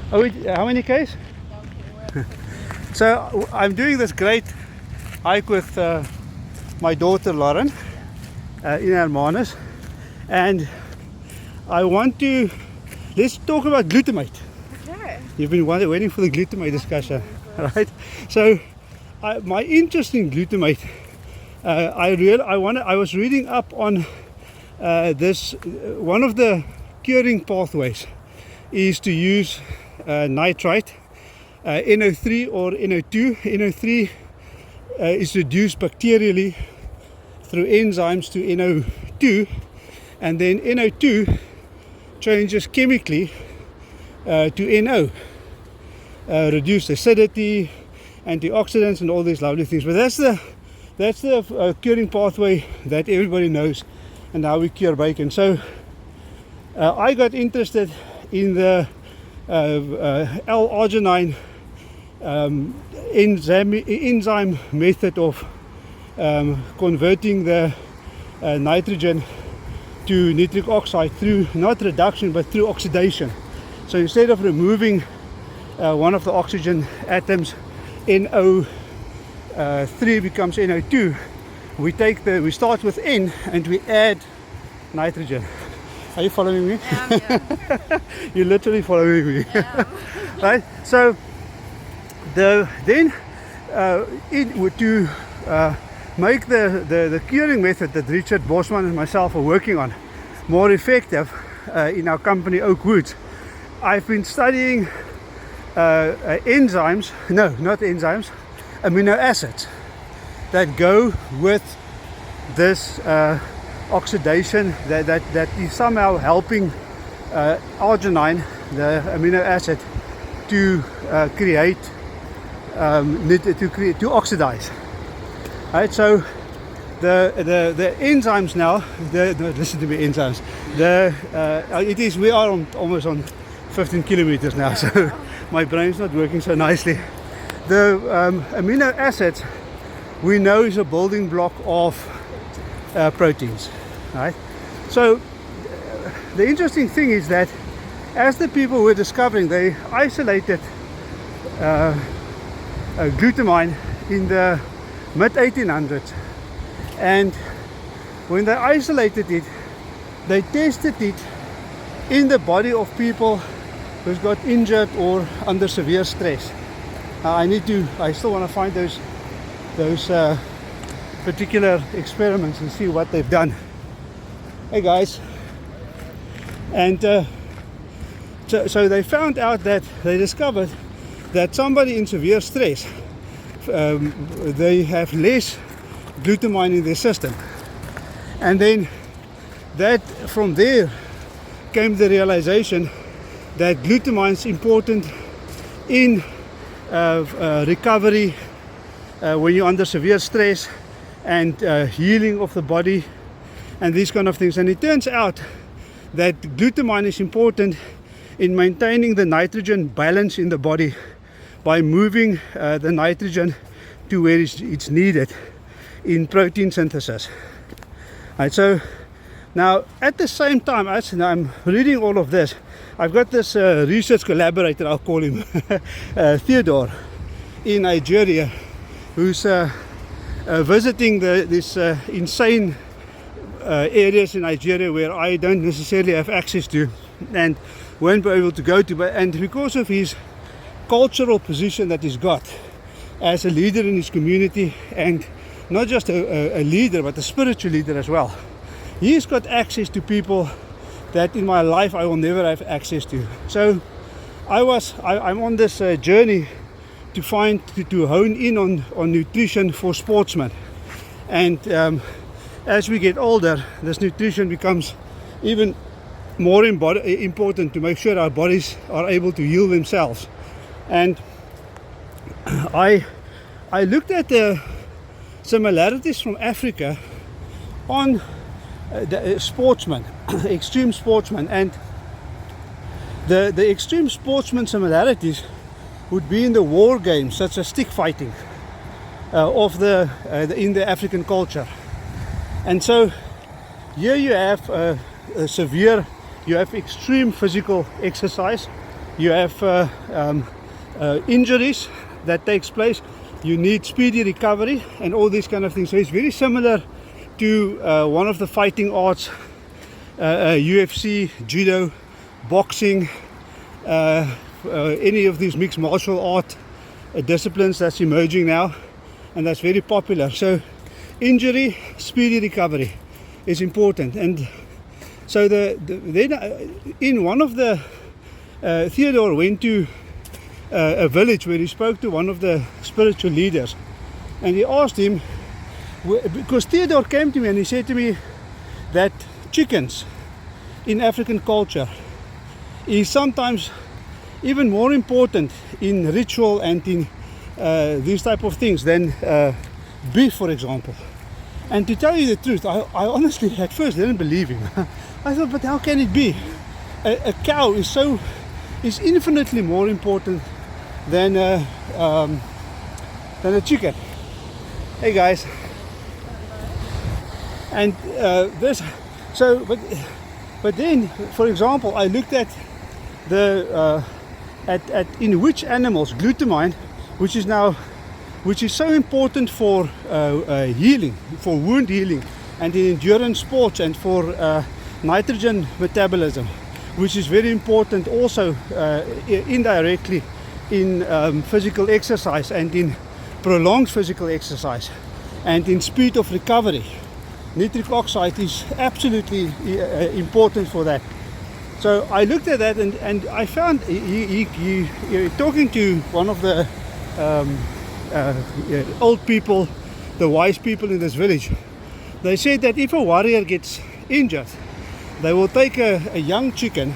Oh, how many Ks? So I'm doing this great hike with my daughter Lauren in Hermanus, and I want to, let's talk about glutamate. Okay. You've been waiting for the glutamate discussion, right? So my interest in glutamate, I was reading up on this. One of the curing pathways is to use nitrite, NO3 or NO2. NO3 is reduced bacterially through enzymes to NO2, and then NO2 changes chemically to NO, reduce acidity, antioxidants, and all these lovely things. But that's the curing pathway that everybody knows, and how we cure bacon. So I got interested in the L-arginine enzyme method of converting the nitrogen to nitric oxide through not reduction but through oxidation. So instead of removing one of the oxygen atoms, NO3 becomes NO2. We start with N and we add nitrogen. Are you following me? Yeah. You're literally following me. Yeah. Right? So to make the curing method that Richard Bosman and myself are working on more effective in our company Oak Woods, I've been studying enzymes, no, not enzymes, amino acids that go with this oxidation that is somehow helping arginine, the amino acid, to create to oxidize. Right, so the enzymes now, listen to me, enzymes. We are almost on 15 kilometers now, so my brain's not working so nicely. The amino acids we know is a building block of proteins, right? So the interesting thing is that as the people were discovering, they isolated glutamine in the mid 1800s, and when they isolated it, they tested it in the body of people who's got injured or under severe stress. I still want to find those particular experiments and see what they've done. Hey guys, and so they found out that they discovered that somebody in severe stress, they have less glutamine in their system, and then from there came the realization that glutamine is important in recovery when you're under severe stress, and healing of the body and these kind of things. And it turns out that glutamine is important in maintaining the nitrogen balance in the body by moving the nitrogen to where it's needed in protein synthesis. Right, so now at the same time as I'm reading all of this, I've got this research collaborator, I'll call him Theodore, in Nigeria, who's visiting these insane areas in Nigeria where I don't necessarily have access to and won't be able to go to, and because of his cultural position that he's got as a leader in his community, and not just a leader but a spiritual leader as well, he's got access to people that in my life I will never have access to. So I'm on this journey to hone in on nutrition for sportsmen, and as we get older, this nutrition becomes even more important to make sure our bodies are able to heal themselves. And I looked at the similarities from Africa on the sportsmen, extreme sportsmen, and the extreme sportsman similarities would be in the war games such as stick fighting in the African culture. And so here you have you have extreme physical exercise, you have injuries that takes place, you need speedy recovery and all these kind of things. So it's very similar to one of the fighting arts, UFC, judo, boxing, any of these mixed martial art disciplines that's emerging now, and that's very popular. So injury, speedy recovery is important. And so then in one of the Theodore went to a village where he spoke to one of the spiritual leaders, and he asked him, because Theodore came to me and he said to me that chickens in African culture is sometimes even more important in ritual and in these type of things than beef, for example. And to tell you the truth, I honestly at first didn't believe him. I thought, but how can it be? A cow is infinitely more important than a chicken. Hey guys. And but then, for example, I looked at the in which animals glutamine, which is so important for healing, for wound healing, and in endurance sports, and for nitrogen metabolism, which is very important also indirectly in physical exercise and in prolonged physical exercise and in speed of recovery. Nitric oxide is absolutely important for that. So I looked at that and I found he talking to one of the old people, the wise people in this village. They said that if a warrior gets injured, they will take a young chicken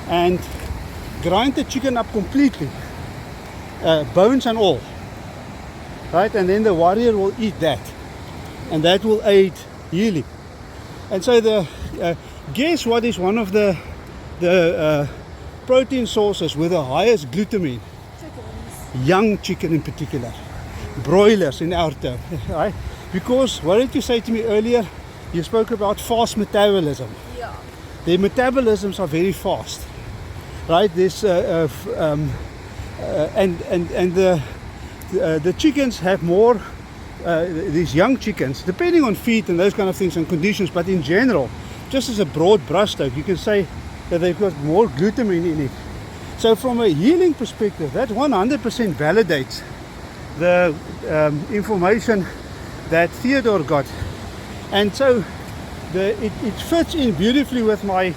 and grind the chicken up completely, bones and all, right? And then the warrior will eat that, and that will aid healing. And so guess what is one of the protein sources with the highest glutamine? Chickens. Young chicken in particular, broilers in our term, right? Because what did you say to me earlier? You spoke about fast metabolism. Yeah. Their metabolisms are very fast, right? This and the chickens have more. These young chickens, depending on feed and those kind of things and conditions, but in general, just as a broad brushstroke, you can say that they've got more glutamine in it. So from a healing perspective, that 100% validates the information that Theodore got. And so it fits in beautifully with my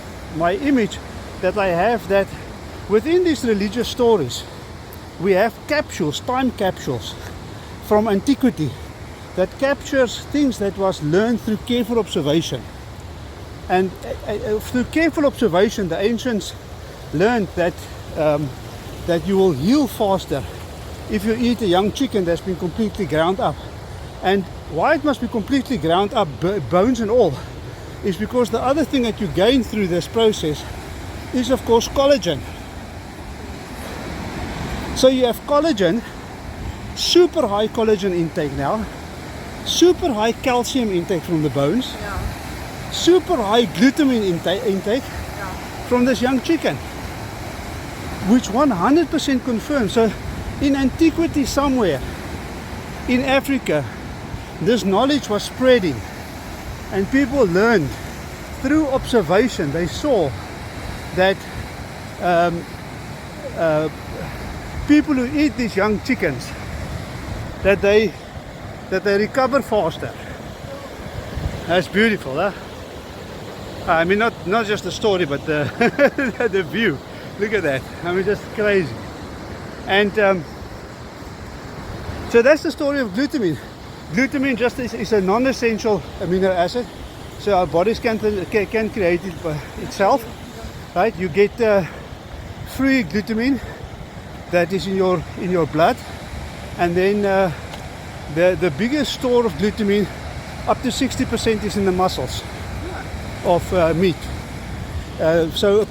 image that I have, that within these religious stories we have capsules, time capsules from antiquity that captures things that was learned through careful observation. And through careful observation, the ancients learned that you will heal faster if you eat a young chicken that's been completely ground up. And why it must be completely ground up, bones and all, is because the other thing that you gain through this process is, of course, collagen. So you have collagen, super high collagen intake now, super high calcium intake from the bones, Yeah. super high glutamine intake Yeah. from this young chicken, which 100% confirms. So in antiquity somewhere in Africa, this knowledge was spreading and people learned through observation. They saw that people who eat these young chickens, that they recover faster. That's beautiful, huh? I mean, not just the story, but the the view. Look at that. I mean, just crazy. And so that's the story of glutamine. Glutamine just is a non-essential amino acid, so our bodies can create it by itself, right? You get free glutamine that is in your blood, and then the biggest store of glutamine, up to 60%, is in the muscles of meat. So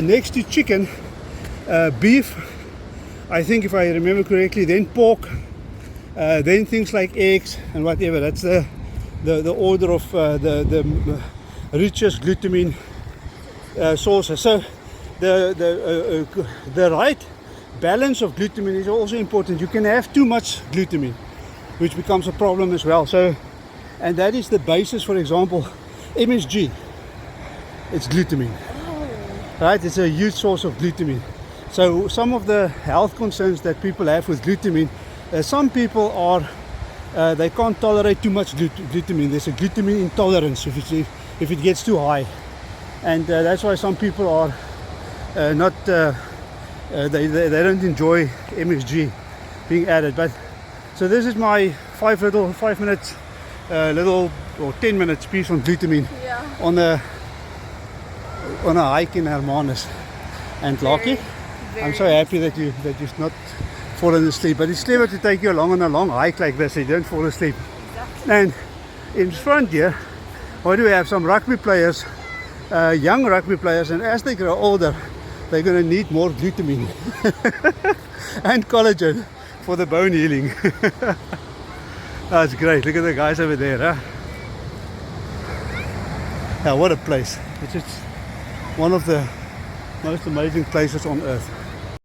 next to chicken, beef, I think if I remember correctly, then pork, then things like eggs and whatever. That's the order of the richest glutamine sources. So the right balance of glutamine is also important. You can have too much glutamine, which becomes a problem as well. So, and that is the basis, for example, MSG. It's glutamine, right? It's a huge source of glutamine. So some of the health concerns that people have with glutamine, some people are they can't tolerate too much glutamine. There's a glutamine intolerance if it gets too high, and that's why some people are not they don't enjoy MSG being added. But so this is my 5 minutes little or 10 minutes piece on glutamine on a hike in Hermanus. And Lucky, I'm so happy that you've not fallen asleep. But it's clever to take you along on a long hike like this so you don't fall asleep. Exactly. And in front here, what do we have? Some rugby players, young rugby players, and as they grow older, they're going to need more glutamine and collagen for the bone healing. That's great. Look at the guys over there, huh? Yeah, what a place. It's just one of the most amazing places on earth.